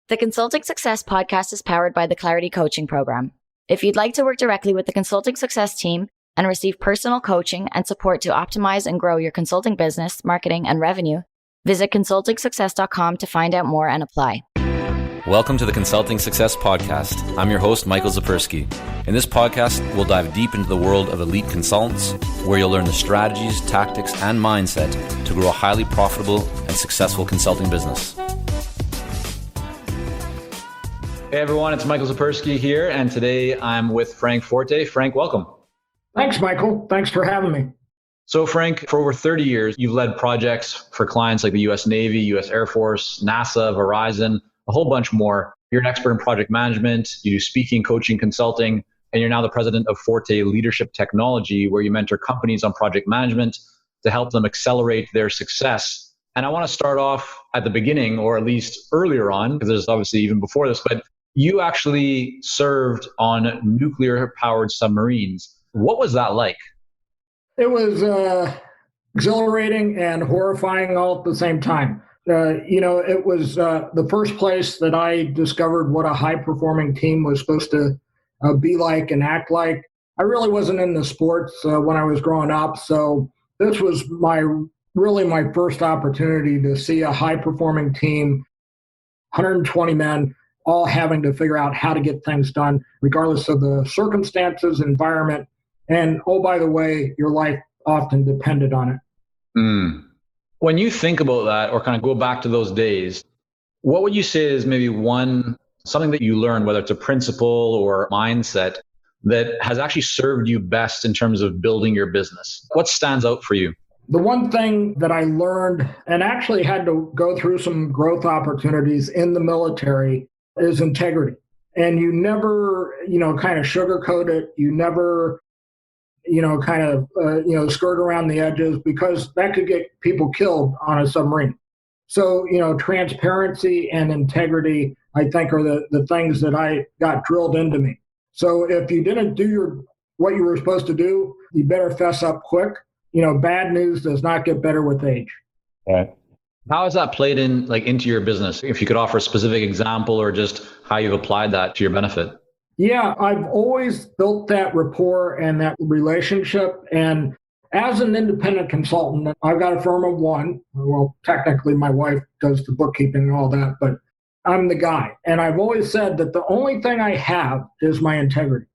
The Consulting Success podcast is powered by the Clarity Coaching Program. If you'd like to work directly with the Consulting Success team and receive personal coaching and support to optimize and grow your consulting business, marketing, and revenue, visit consultingsuccess.com to find out more and apply. Welcome to the Consulting Success Podcast. I'm your host, Michael Zapersky. In this podcast, we'll dive deep into the world of elite consultants, where you'll learn the strategies, tactics, and mindset to grow a highly profitable and successful consulting business. Hey everyone, it's Michael Zapersky here, and today I'm with Frank Forte. Frank, welcome. Thanks, Michael. Thanks for having me. So Frank, for over 30 years, you've led projects for clients like the US Navy, US Air Force, NASA, Verizon, a whole bunch more. You're an expert in project management, you do speaking, coaching, consulting, and you're now the president of Forte Leadership Technology, where you mentor companies on project management to help them accelerate their success. And I want to start off at the beginning, or at least earlier on, because there's obviously even before this, but you actually served on nuclear-powered submarines. What was that like? It was exhilarating and horrifying all at the same time. It was the first place that I discovered what a high-performing team was supposed to be like and act like. I really wasn't into sports when I was growing up, so this was my first opportunity to see a high-performing team, 120 men, all having to figure out how to get things done, regardless of the circumstances, environment, and, oh, by the way, your life often depended on it. When you think about that, or kind of go back to those days, what would you say is maybe something that you learned, whether it's a principle or mindset, that has actually served you best in terms of building your business? What stands out for you? The one thing that I learned, and actually had to go through some growth opportunities in the military, is integrity. And you never, kind of sugarcoat it. You never, skirt around the edges, because that could get people killed on a submarine. So, transparency and integrity, I think, are the things that I got drilled into me. So if you didn't do what you were supposed to do, you better fess up quick. Bad news does not get better with age. Right. How has that played into your business? If you could offer a specific example or just how you've applied that to your benefit. Yeah, I've always built that rapport and that relationship. And as an independent consultant, I've got a firm of one. Well, technically my wife does the bookkeeping and all that, but I'm the guy. And I've always said that the only thing I have is my integrity.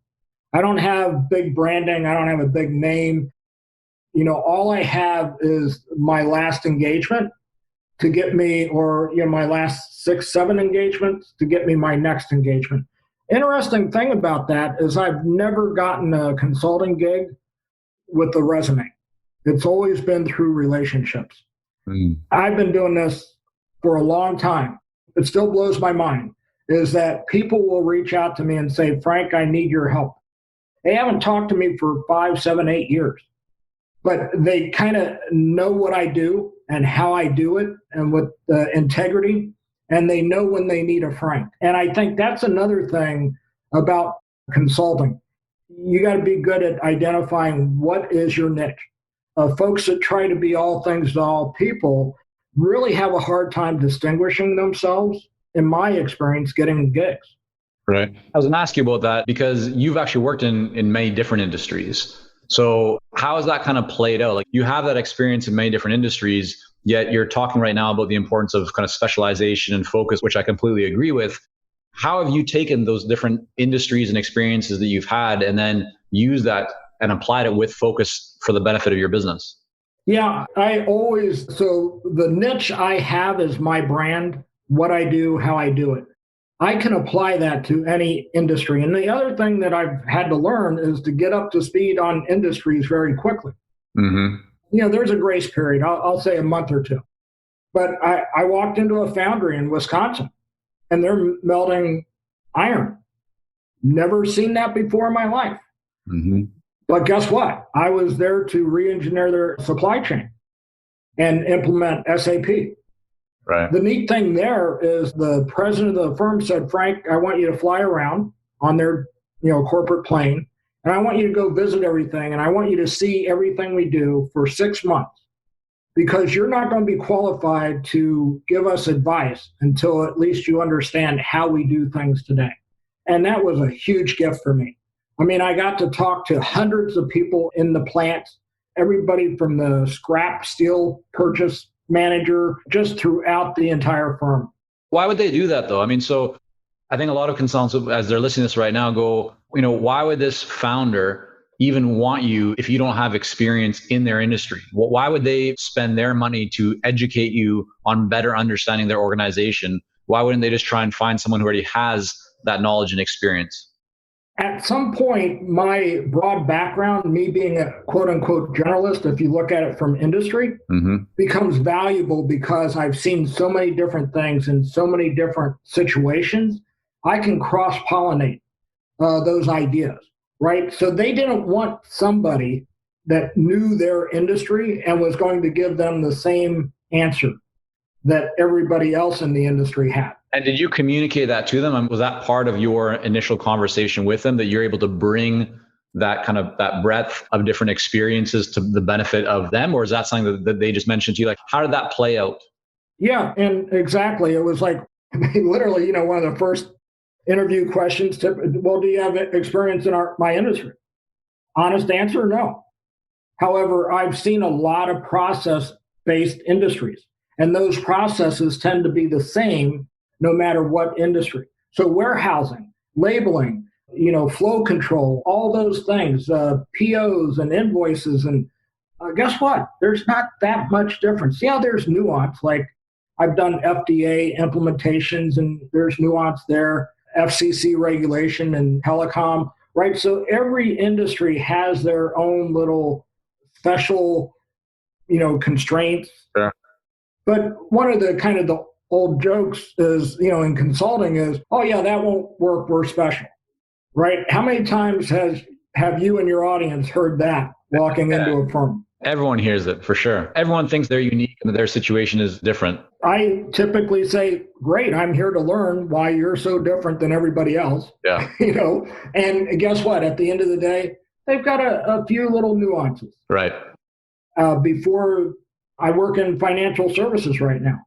I don't have big branding. I don't have a big name. All I have is my last engagement to get me, or my last 6-7 engagements to get me my next engagement. Interesting thing about that is I've never gotten a consulting gig with a resume. It's always been through relationships. I've been doing this for a long time. It still blows my mind, is that people will reach out to me and say, Frank, I need your help. They haven't talked to me for 5, 7, 8 years, but they kind of know what I do and how I do it, and with integrity, and they know when they need a Frank. And I think that's another thing about consulting. You got to be good at identifying what is your niche. Folks that try to be all things to all people really have a hard time distinguishing themselves, in my experience, getting gigs. Right. I was going to ask you about that, because you've actually worked in many different industries. So how has that kind of played out? Like, you have that experience in many different industries, yet you're talking right now about the importance of kind of specialization and focus, which I completely agree with. How have you taken those different industries and experiences that you've had and then used that and applied it with focus for the benefit of your business? Yeah, so the niche I have is my brand, what I do, how I do it. I can apply that to any industry. And the other thing that I've had to learn is to get up to speed on industries very quickly. There's a grace period. I'll say a month or two. But I walked into a foundry in Wisconsin, and they're melting iron. Never seen that before in my life. But guess what? I was there to re-engineer their supply chain and implement SAP. Right. The neat thing there is the president of the firm said, Frank, I want you to fly around on their corporate plane, and I want you to go visit everything, and I want you to see everything we do for 6 months, because you're not going to be qualified to give us advice until at least you understand how we do things today. And that was a huge gift for me. I mean, I got to talk to hundreds of people in the plants, everybody from the scrap steel purchase manager, just throughout the entire firm. Why would they do that though? I mean, so I think a lot of consultants, as they're listening to this right now, go, why would this founder even want you if you don't have experience in their industry? Why would they spend their money to educate you on better understanding their organization? Why wouldn't they just try and find someone who already has that knowledge and experience? At some point, my broad background, me being a quote unquote generalist, if you look at it from industry, becomes valuable because I've seen so many different things in so many different situations. I can cross-pollinate those ideas, right? So they didn't want somebody that knew their industry and was going to give them the same answer that everybody else in the industry had. And did you communicate that to them? Was that part of your initial conversation with them, that you're able to bring that kind of that breadth of different experiences to the benefit of them? Or is that something that they just mentioned to you? Like, how did that play out? Yeah, and exactly. It was like, literally, one of the first interview questions, well, do you have experience in my industry? Honest answer, no. However, I've seen a lot of process-based industries, and those processes tend to be the same no matter what industry. So warehousing, labeling, flow control, all those things, POs and invoices. And guess what? There's not that much difference. Yeah, there's nuance. Like I've done FDA implementations and there's nuance there, FCC regulation and telecom, right? So every industry has their own little special, constraints. Sure. But one of the kind of the old jokes is, in consulting is, oh yeah, that won't work, we're special, right? How many times have you and your audience heard that walking into a firm? Everyone hears it for sure. Everyone thinks they're unique and that their situation is different. I typically say, great, I'm here to learn why you're so different than everybody else. Yeah. And guess what? At the end of the day, they've got a few little nuances. Right. Before I work in financial services right now.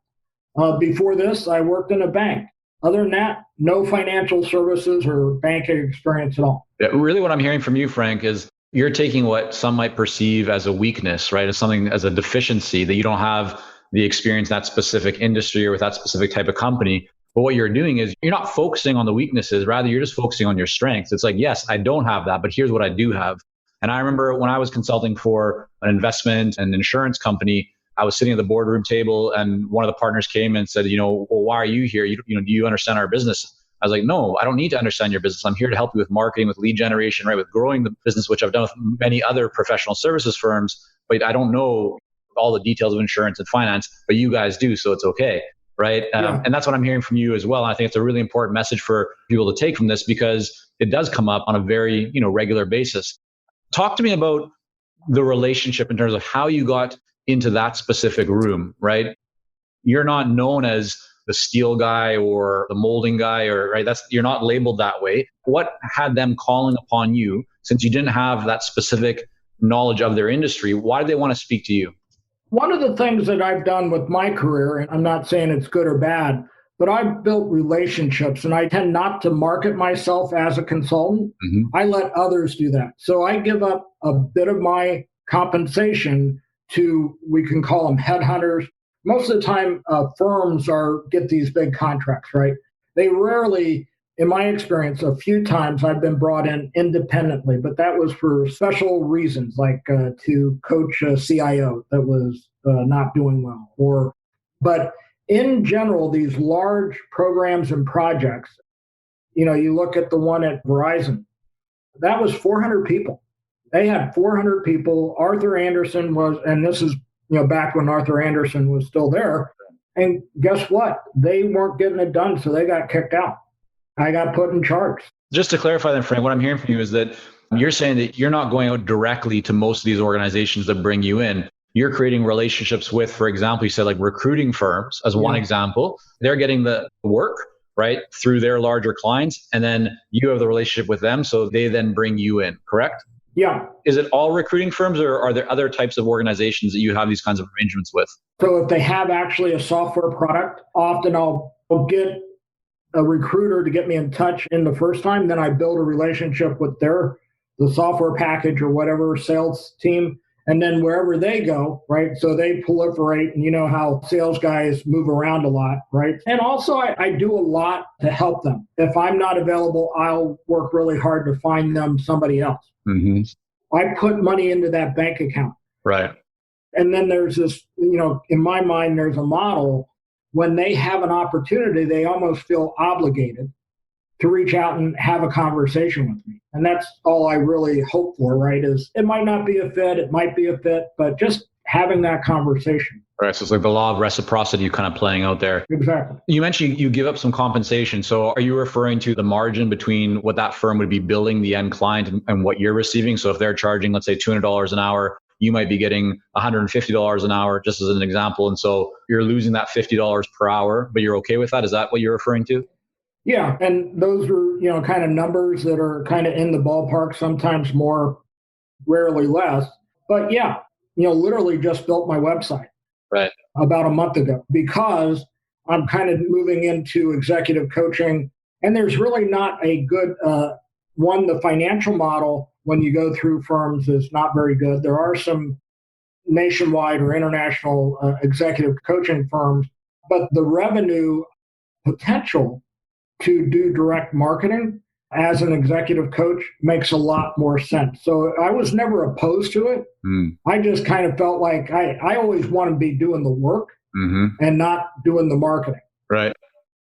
Before this, I worked in a bank. Other than that, no financial services or banking experience at all. Yeah, really what I'm hearing from you, Frank, is you're taking what some might perceive as a weakness, right? As something, as a deficiency, that you don't have the experience in that specific industry or with that specific type of company. But what you're doing is you're not focusing on the weaknesses. Rather, you're just focusing on your strengths. It's like, yes, I don't have that, but here's what I do have. And I remember when I was consulting for an investment and insurance company, I was sitting at the boardroom table and one of the partners came and said, well, why are you here? Do you understand our business? I was like, no, I don't need to understand your business. I'm here to help you with marketing, with lead generation, right? With growing the business, which I've done with many other professional services firms, but I don't know all the details of insurance and finance, but you guys do, so it's okay, right? Yeah. And that's what I'm hearing from you as well. And I think it's a really important message for people to take from this because it does come up on a very, regular basis. Talk to me about the relationship in terms of how you got into that specific room, right? You're not known as the steel guy or the molding guy, or right? You're not labeled that way. What had them calling upon you, since you didn't have that specific knowledge of their industry? Why did they want to speak to you? One of the things that I've done with my career, and I'm not saying it's good or bad, but I've built relationships and I tend not to market myself as a consultant. I let others do that. So I give up a bit of my compensation to, we can call them headhunters. Most of the time, firms get these big contracts, right? They rarely, in my experience, a few times I've been brought in independently, but that was for special reasons, like to coach a CIO that was not doing well. But in general, these large programs and projects, you look at the one at Verizon, that was 400 people. They had 400 people. Arthur Andersen was, and this is back when Arthur Andersen was still there. And guess what? They weren't getting it done, so they got kicked out. I got put in charge. Just to clarify then, Frank, what I'm hearing from you is that you're saying that you're not going out directly to most of these organizations that bring you in. You're creating relationships with, for example, you said like recruiting firms as one example. They're getting the work, right, through their larger clients, and then you have the relationship with them, so they then bring you in, correct? Yeah. Is it all recruiting firms, or are there other types of organizations that you have these kinds of arrangements with? So if they have actually a software product, often I'll get a recruiter to get me in touch in the first time. Then I build a relationship with the software package or whatever sales team. And then wherever they go, right? So they proliferate, and you know how sales guys move around a lot, right? And also I do a lot to help them. If I'm not available, I'll work really hard to find them somebody else. Mm-hmm. I put money into that bank account. Right. And then there's this, in my mind, there's a model. When they have an opportunity, they almost feel obligated to reach out and have a conversation with me. And that's all I really hope for, right? Is it might not be a fit, it might be a fit, but just having that conversation. Right. So it's like the law of reciprocity kind of playing out there. Exactly. You mentioned you give up some compensation. So are you referring to the margin between what that firm would be billing the end client and what you're receiving? So if they're charging, let's say $200 an hour, you might be getting $150 an hour, just as an example. And so you're losing that $50 per hour, but you're okay with that? Is that what you're referring to? Yeah. And those are, kind of numbers that are kind of in the ballpark, sometimes more, rarely less. But yeah, literally just built my website. Right. About a month ago, because I'm kind of moving into executive coaching. And there's really not a good the financial model when you go through firms is not very good. There are some nationwide or international executive coaching firms, but the revenue potential to do direct marketing as an executive coach makes a lot more sense. So I was never opposed to it. I just kind of felt like I always want to be doing the work and not doing the marketing. Right.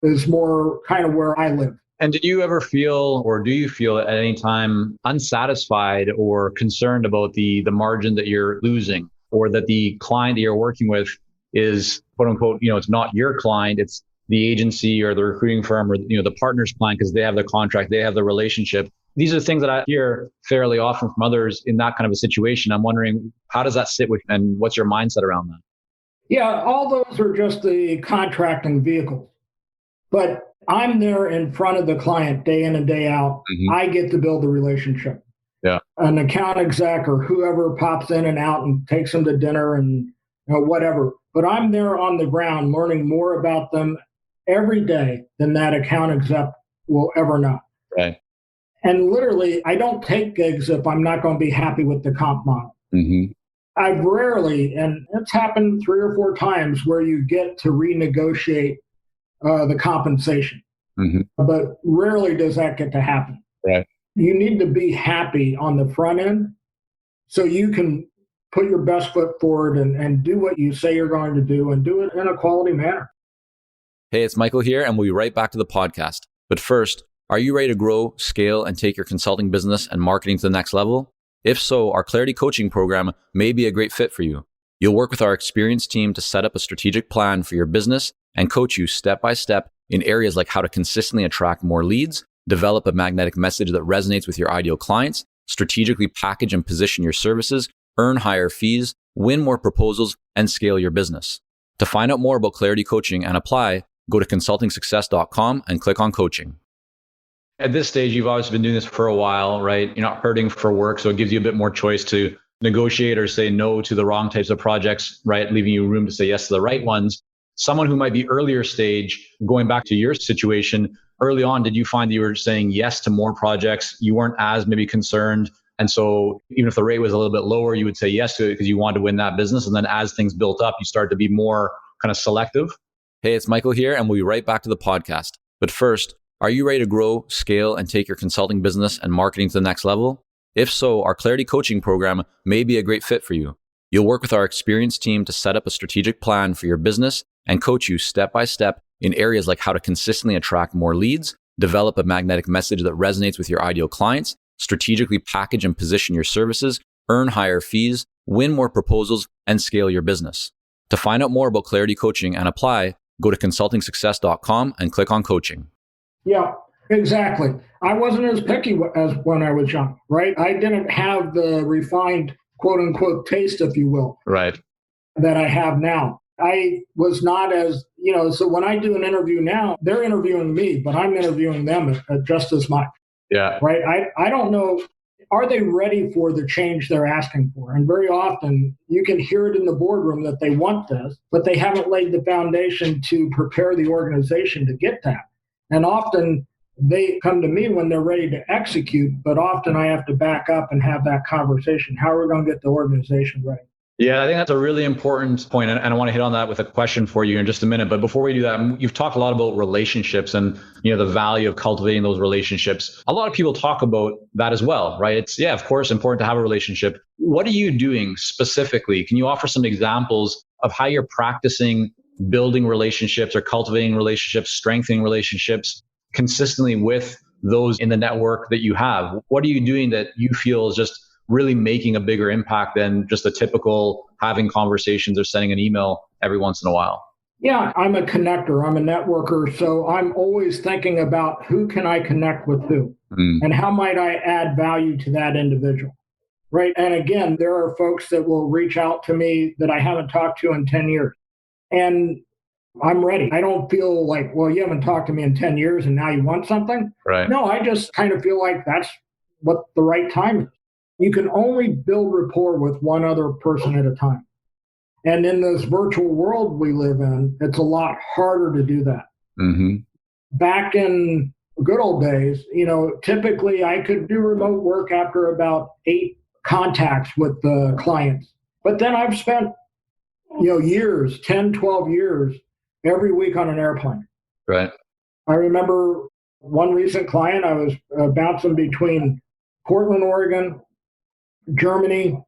Is more kind of where I live. And did you ever feel, or do you feel at any time unsatisfied or concerned about the margin that you're losing, or that the client that you're working with is, quote unquote, it's not your client, it's the agency or the recruiting firm or the partner's client, because they have the contract, they have the relationship. These are things that I hear fairly often from others in that kind of a situation. I'm wondering, how does that sit with you, and what's your mindset around that? Yeah, all those are just the contracting vehicles. But I'm there in front of the client day in and day out. I get to build the relationship. Yeah. An account exec or whoever pops in and out and takes them to dinner and whatever. But I'm there on the ground learning more about them every day than that account exec will ever know. Right. And literally, I don't take gigs if I'm not going to be happy with the comp model. I've rarely, and it's happened 3 or 4 times, where you get to renegotiate the compensation. But rarely does that get to happen. Right. You need to be happy on the front end so you can put your best foot forward and do what you say you're going to do, and do it in a quality manner. Hey, it's Michael here, and we'll be right back to the podcast. But first, are you ready to grow, scale, and take your consulting business and marketing to the next level? If so, our Clarity Coaching program may be a great fit for you. You'll work with our experienced team to set up a strategic plan for your business and coach you step by step in areas like how to consistently attract more leads, develop a magnetic message that resonates with your ideal clients, strategically package and position your services, earn higher fees, win more proposals, and scale your business. To find out more about Clarity Coaching and apply, go to consultingsuccess.com and click on coaching. At this stage, you've obviously been doing this for a while, right? You're not hurting for work, so it gives you a bit more choice to negotiate or say no to the wrong types of projects, right? Leaving you room to say yes to the right ones. Someone who might be earlier stage, going back to your situation, early on, did you find that you were saying yes to more projects? You weren't as maybe concerned. And so even if the rate was a little bit lower, you would say yes to it because you wanted to win that business. And then as things built up, you started to be more kind of selective. Hey, it's Michael here, and we'll be right back to the podcast. But first, are you ready to grow, scale, and take your consulting business and marketing to the next level? If so, our Clarity Coaching program may be a great fit for you. You'll work with our experienced team to set up a strategic plan for your business and coach you step by step in areas like how to consistently attract more leads, develop a magnetic message that resonates with your ideal clients, strategically package and position your services, earn higher fees, win more proposals, and scale your business. To find out more about Clarity Coaching and apply, go to consultingsuccess.com and click on coaching. Yeah, exactly. I wasn't as picky as when I was young, right? I didn't have the refined, quote unquote, taste, if you will, right, that I have now. I was not as, so when I do an interview now, they're interviewing me, but I'm interviewing them just as much. Yeah. Right. I don't know are they ready for the change they're asking for? And very often you can hear it in the boardroom that they want this, but they haven't laid the foundation to prepare the organization to get that. And often they come to me when they're ready to execute, but often I have to back up and have that conversation. How are we going to get the organization ready? Yeah, I think that's a really important point, and I want to hit on that with a question for you in just a minute. But before we do that, you've talked a lot about relationships and the value of cultivating those relationships. A lot of people talk about that as well, right? It's of course important to have a relationship. What are you doing specifically? Can you offer some examples of how you're practicing building relationships or cultivating relationships, strengthening relationships consistently with those in the network that you have? What are you doing that you feel is just really making a bigger impact than just a typical having conversations or sending an email every once in a while? Yeah, I'm a connector. I'm a networker. So I'm always thinking about who can I connect with who and how might I add value to that individual, right? And again, there are folks that will reach out to me that I haven't talked to in 10 years. And I'm ready. I don't feel like, well, you haven't talked to me in 10 years and now you want something. Right. No, I just kind of feel like that's what the right time is. You can only build rapport with one other person at a time. And in this virtual world we live in, it's a lot harder to do that. Mm-hmm. Back in good old days, typically I could do remote work after about 8 contacts with the clients. But then I've spent, years, 10, 12 years, every week on an airplane. Right. I remember one recent client, I was bouncing between Portland, Oregon, Germany,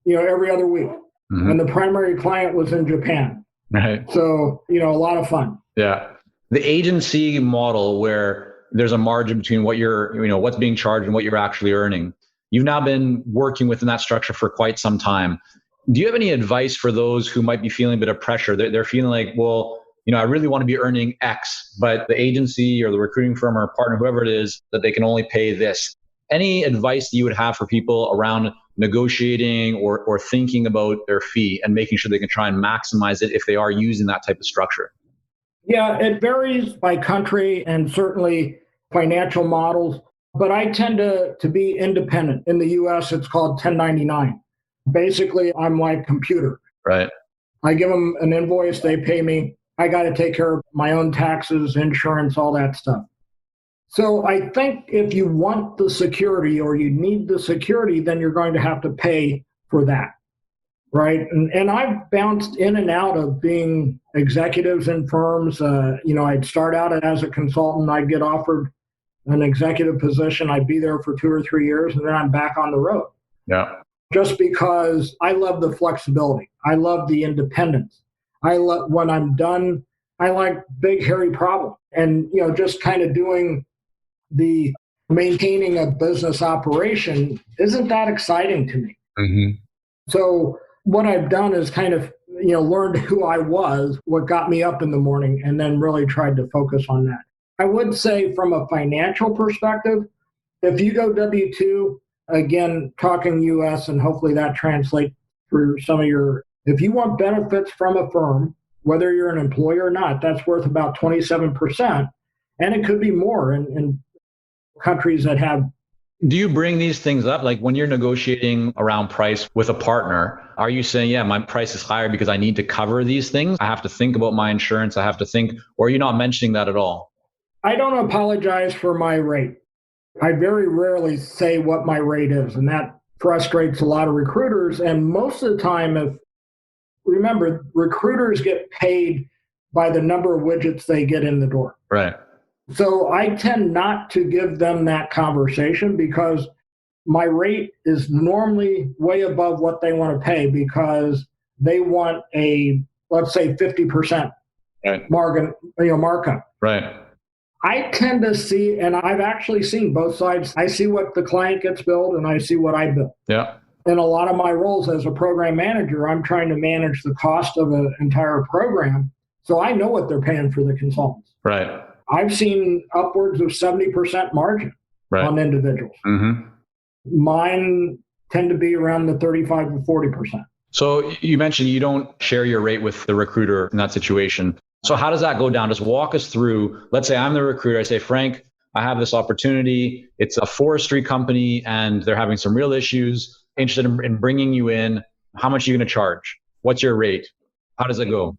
every other week. Mm-hmm. And the primary client was in Japan. Right. So, a lot of fun. Yeah. The agency model where there's a margin between what what's being charged and what you're actually earning. You've now been working within that structure for quite some time. Do you have any advice for those who might be feeling a bit of pressure? They're feeling like, well, I really want to be earning X, but the agency or the recruiting firm or partner, whoever it is, that they can only pay this. Any advice that you would have for people around negotiating or thinking about their fee and making sure they can try and maximize it if they are using that type of structure? Yeah, it varies by country and certainly financial models, but I tend to be independent. In the US, it's called 1099. Basically, I'm like computer. Right. I give them an invoice, they pay me. I got to take care of my own taxes, insurance, all that stuff. So I think if you want the security or you need the security, then you're going to have to pay for that, right? And I've bounced in and out of being executives in firms. I'd start out as a consultant. I'd get offered an executive position. I'd be there for 2 or 3 years, and then I'm back on the road. Yeah. Just because I love the flexibility. I love the independence. When I'm done, I like big, hairy problems. And, just kind of doing the maintaining a business operation isn't that exciting to me. Mm-hmm. So what I've done is kind of, learned who I was, what got me up in the morning, and then really tried to focus on that. I would say from a financial perspective, if you go W-2, again, talking US, and hopefully that translates for some of if you want benefits from a firm, whether you're an employee or not, that's worth about 27%. And it could be more in countries that have. Do you bring these things up? Like when you're negotiating around price with a partner, are you saying, yeah, my price is higher because I need to cover these things? I have to think about my insurance. I have to think, or are you not mentioning that at all? I don't apologize for my rate. I very rarely say what my rate is, and that frustrates a lot of recruiters. And most of the time, remember, recruiters get paid by the number of widgets they get in the door. Right. So I tend not to give them that conversation because my rate is normally way above what they want to pay because they want let's say 50% right. markup. Right. I tend to see, and I've actually seen both sides. I see what the client gets billed and I see what I bill. Yeah. In a lot of my roles as a program manager, I'm trying to manage the cost of an entire program. So I know what they're paying for the consultants. Right. I've seen upwards of 70% margin on individuals. Mm-hmm. Mine tend to be around the 35 to 40%. So you mentioned you don't share your rate with the recruiter in that situation. So how does that go down? Just walk us through, let's say I'm the recruiter. I say, Frank, I have this opportunity. It's a forestry company and they're having some real issues. Interested in bringing you in. How much are you going to charge? What's your rate? How does it go?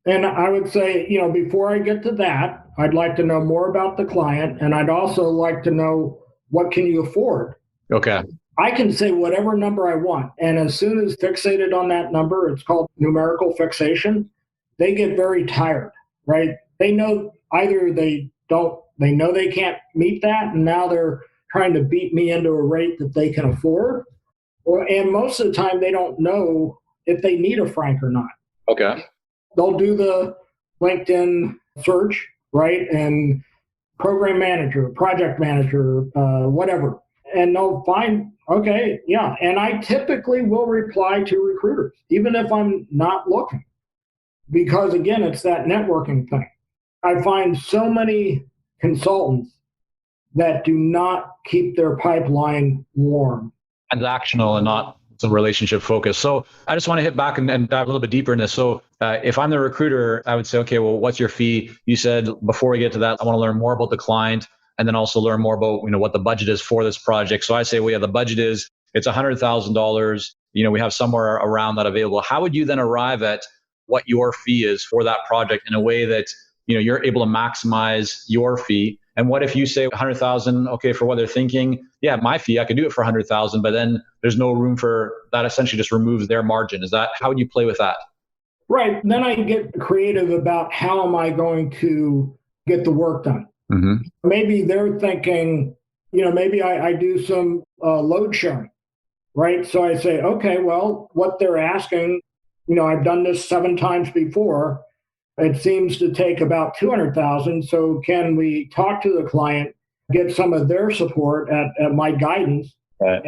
And I would say, before I get to that, I'd like to know more about the client. And I'd also like to know, what can you afford? Okay. I can say whatever number I want. And as soon as fixated on that number, it's called numerical fixation, they get very tired, right? They know either they know they can't meet that, and now they're trying to beat me into a rate that they can afford. And most of the time, they don't know if they need a Frank or not. Okay. They'll do the LinkedIn search, right? And program manager, project manager, whatever. And they'll find, okay, yeah. And I typically will reply to recruiters, even if I'm not looking. Because again, it's that networking thing. I find so many consultants that do not keep their pipeline warm. Transactional and not some relationship focused. So I just want to hit back and dive a little bit deeper in this. So if I'm the recruiter, I would say, okay, well, what's your fee? You said before we get to that, I want to learn more about the client and then also learn more about, what the budget is for this project. So I say, well, yeah, the budget is, it's $100,000. We have somewhere around that available. How would you then arrive at what your fee is for that project in a way that, you're able to maximize your fee? And what if you say 100,000, okay, for what they're thinking, yeah, my fee, I could do it for 100,000, but then there's no room for that, essentially just removes their margin. Is that, how would you play with that? Right. Then I get creative about how am I going to get the work done? Mm-hmm. Maybe they're thinking, maybe I do some load sharing, right? So I say, okay, well, what they're asking, I've done this 7 times before. It seems to take about 200,000. So can we talk to the client, get some of their support at my guidance? Right.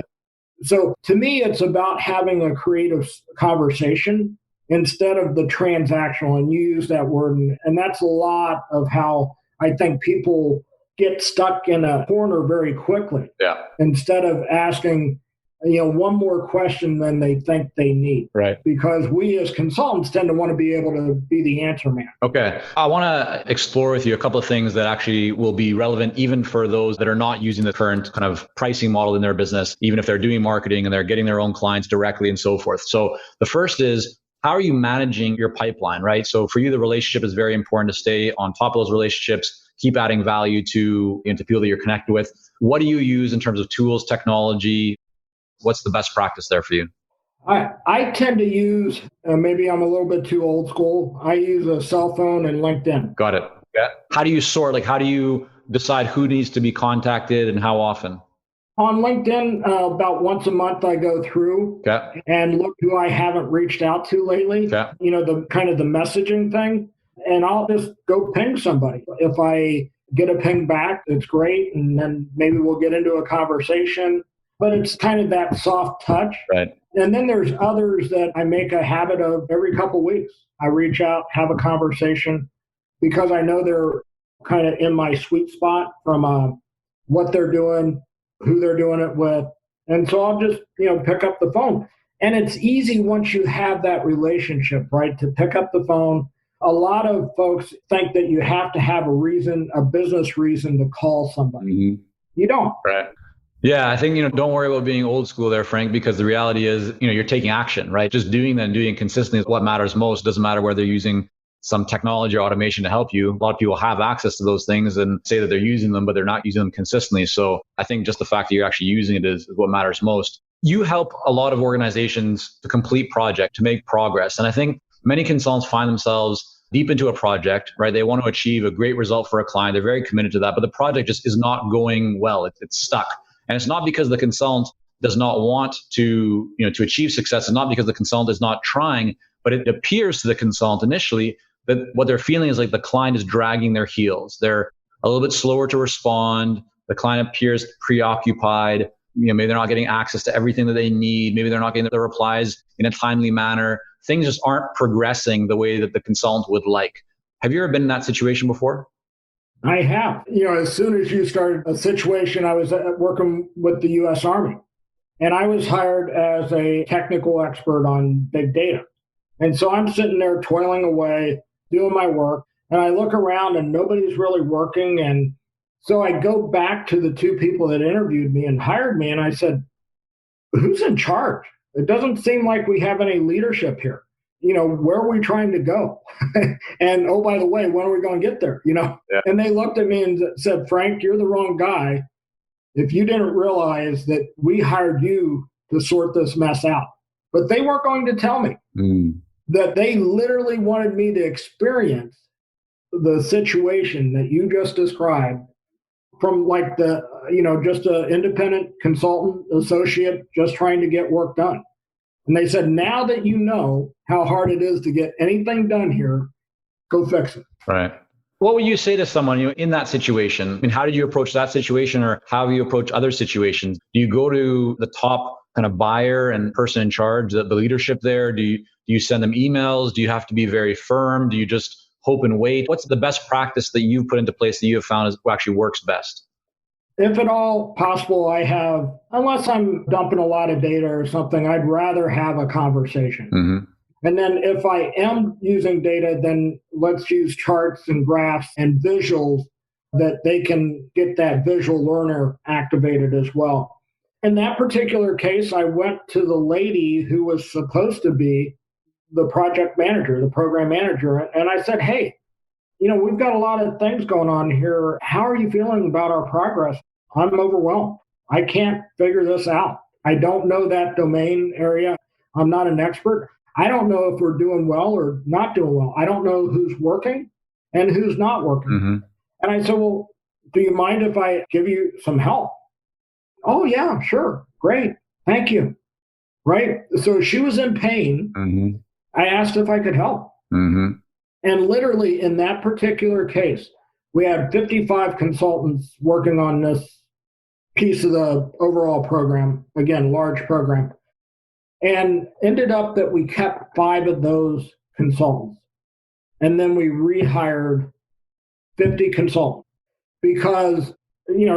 So to me, it's about having a creative conversation instead of the transactional. And you use that word. And that's a lot of how I think people get stuck in a corner very quickly. Yeah. Instead of asking, one more question than they think they need. Right. Because we as consultants tend to want to be able to be the answer man. Okay. I want to explore with you a couple of things that actually will be relevant even for those that are not using the current kind of pricing model in their business, even if they're doing marketing and they're getting their own clients directly and so forth. So the first is, how are you managing your pipeline, right? So for you, the relationship is very important to stay on top of those relationships, keep adding value to people that you're connected with. What do you use in terms of tools, technology? What's the best practice there for you? I tend to use, maybe I'm a little bit too old school, I use a cell phone and LinkedIn. Got it. Yeah. How do you sort, how do you decide who needs to be contacted and how often? On LinkedIn, about once a month, I go through and look who I haven't reached out to lately, the kind of the messaging thing, and I'll just go ping somebody. If I get a ping back, it's great. And then maybe we'll get into a conversation, but it's kind of that soft touch. Right. And then there's others that I make a habit of every couple of weeks. I reach out, have a conversation because I know they're kind of in my sweet spot from what they're doing, who they're doing it with. And so I'll just, pick up the phone. And it's easy once you have that relationship, right, to pick up the phone. A lot of folks think that you have to have a business reason to call somebody. Mm-hmm. You don't. Right. Yeah, I think, don't worry about being old school there, Frank, because the reality is, you're taking action, right? Just doing that and doing it consistently is what matters most. It doesn't matter whether they're using some technology or automation to help you. A lot of people have access to those things and say that they're using them, but they're not using them consistently. So I think just the fact that you're actually using it is what matters most. You help a lot of organizations to complete project, to make progress. And I think many consultants find themselves deep into a project, right? They want to achieve a great result for a client. They're very committed to that, but the project just is not going well. It's stuck. And it's not because the consultant does not want to achieve success. It's not because the consultant is not trying, but it appears to the consultant initially that what they're feeling is like the client is dragging their heels. They're a little bit slower to respond. The client appears preoccupied. Maybe they're not getting access to everything that they need. Maybe they're not getting the replies in a timely manner. Things just aren't progressing the way that the consultant would like. Have you ever been in that situation before? I have. As soon as you started a situation, I was working with the U.S. Army, and I was hired as a technical expert on big data. And so I'm sitting there toiling away, doing my work, and I look around and nobody's really working. And So I go back to the two people that interviewed me and hired me, and I said, who's in charge? It doesn't seem like we have any leadership here. Where are we trying to go? And oh, by the way, when are we going to get there? Yeah. And they looked at me and said, Frank, you're the wrong guy if you didn't realize that we hired you to sort this mess out. But they weren't going to tell me that they literally wanted me to experience the situation that you just described from like just an independent consultant associate just trying to get work done. And they said, now that you know how hard it is to get anything done here, go fix it. Right. What would you say to someone in that situation? I mean, how did you approach that situation, or how do you approach other situations? Do you go to the top kind of buyer and person in charge, the leadership there? Do you send them emails? Do you have to be very firm? Do you just hope and wait? What's the best practice that you've put into place that you have found actually works best? If at all possible, unless I'm dumping a lot of data or something, I'd rather have a conversation. Mm-hmm. And then if I am using data, then let's use charts and graphs and visuals that they can get that visual learner activated as well. In that particular case, I went to the lady who was supposed to be the project manager, the program manager, and I said, hey, we've got a lot of things going on here. How are you feeling about our progress? I'm overwhelmed. I can't figure this out. I don't know that domain area. I'm not an expert. I don't know if we're doing well or not doing well. I don't know who's working and who's not working. Mm-hmm. And I said, well, do you mind if I give you some help? Oh, yeah, sure. Great. Thank you. Right. So she was in pain. Mm-hmm. I asked if I could help. Mm-hmm. And literally in that particular case, we had 55 consultants working on this piece of the overall program, again, large program, and ended up that we kept 5 of those consultants. And then we rehired 50 consultants because,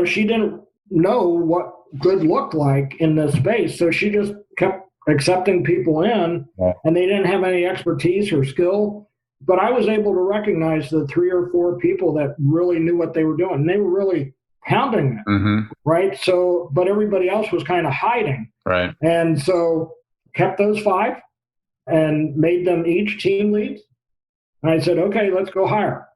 she didn't know what good looked like in this space. So she just kept accepting people in, and they didn't have any expertise or skill. But I was able to recognize the 3 or 4 people that really knew what they were doing. And they were really pounding it, mm-hmm. right? So, but everybody else was kind of hiding. Right. And so kept those 5 and made them each team leads. And I said, okay, let's go hire.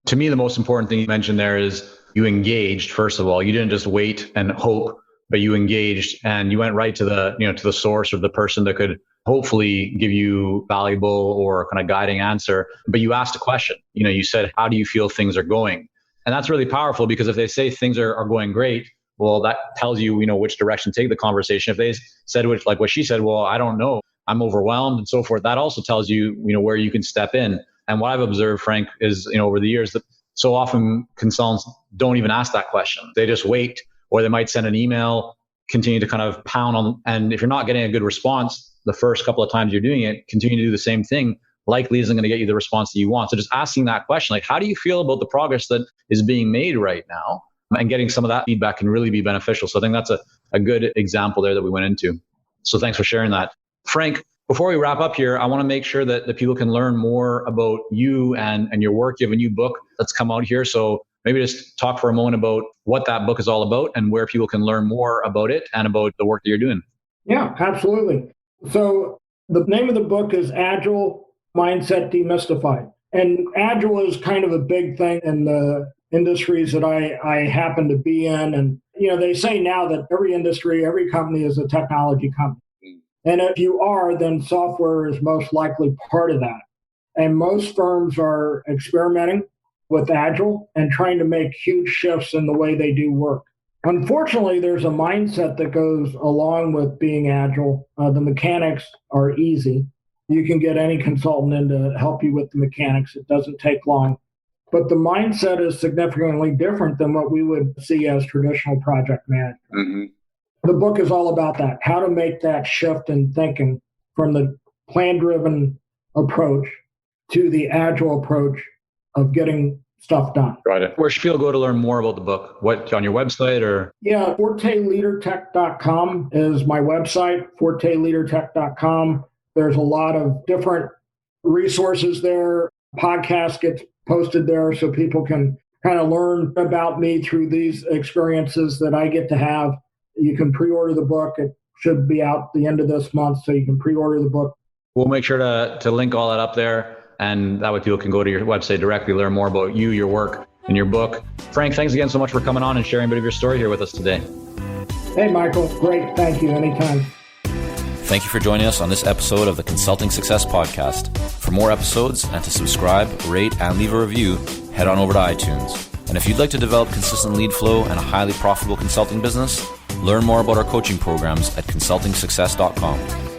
To me, the most important thing you mentioned there is you engaged, first of all. You didn't just wait and hope, but you engaged and you went right to the source, or the person that could hopefully give you valuable or kind of guiding answer. But you asked a question. You said, how do you feel things are going? And that's really powerful, because if they say things are going great, well, that tells you, which direction to take the conversation. If they said, like what she said, well, I don't know, I'm overwhelmed and so forth, that also tells you, where you can step in. And what I've observed, Frank, is, over the years that so often consultants don't even ask that question. They just wait, or they might send an email, continue to kind of pound on. And if you're not getting a good response the first couple of times you're doing it, continue to do the same thing, likely isn't going to get you the response that you want. So just asking that question, like, how do you feel about the progress that is being made right now? And getting some of that feedback can really be beneficial. So I think that's a good example there that we went into. So thanks for sharing that. Frank, before we wrap up here, I want to make sure that the people can learn more about you and your work. You have a new book that's come out here. So maybe just talk for a moment about what that book is all about and where people can learn more about it and about the work that you're doing. Yeah, absolutely. So the name of the book is Agile Mindset Demystified. And Agile is kind of a big thing in the industries that I happen to be in. And, they say now that every industry, every company is a technology company. And if you are, then software is most likely part of that. And most firms are experimenting with Agile and trying to make huge shifts in the way they do work. Unfortunately, there's a mindset that goes along with being Agile. The mechanics are easy. You can get any consultant in to help you with the mechanics. It doesn't take long. But the mindset is significantly different than what we would see as traditional project management. Mm-hmm. The book is all about that, how to make that shift in thinking from the plan-driven approach to the Agile approach of getting stuff done. Right. Where should people go to learn more about the book? What, on your website or? Yeah, ForteLeaderTech.com is my website, ForteLeaderTech.com. There's a lot of different resources there. Podcasts get posted there so people can kind of learn about me through these experiences that I get to have, you can pre-order the book. It should be out the end of this month, so you can pre-order the book. We'll make sure to link all that up there, and that way people can go to your website directly, learn more about you, your work, and your book. Frank, thanks again so much for coming on and sharing a bit of your story here with us today. Hey, Michael. Great. Thank you. Anytime. Thank you for joining us on this episode of the Consulting Success Podcast. For more episodes and to subscribe, rate, and leave a review, head on over to iTunes. And if you'd like to develop consistent lead flow and a highly profitable consulting business, learn more about our coaching programs at consultingsuccess.com.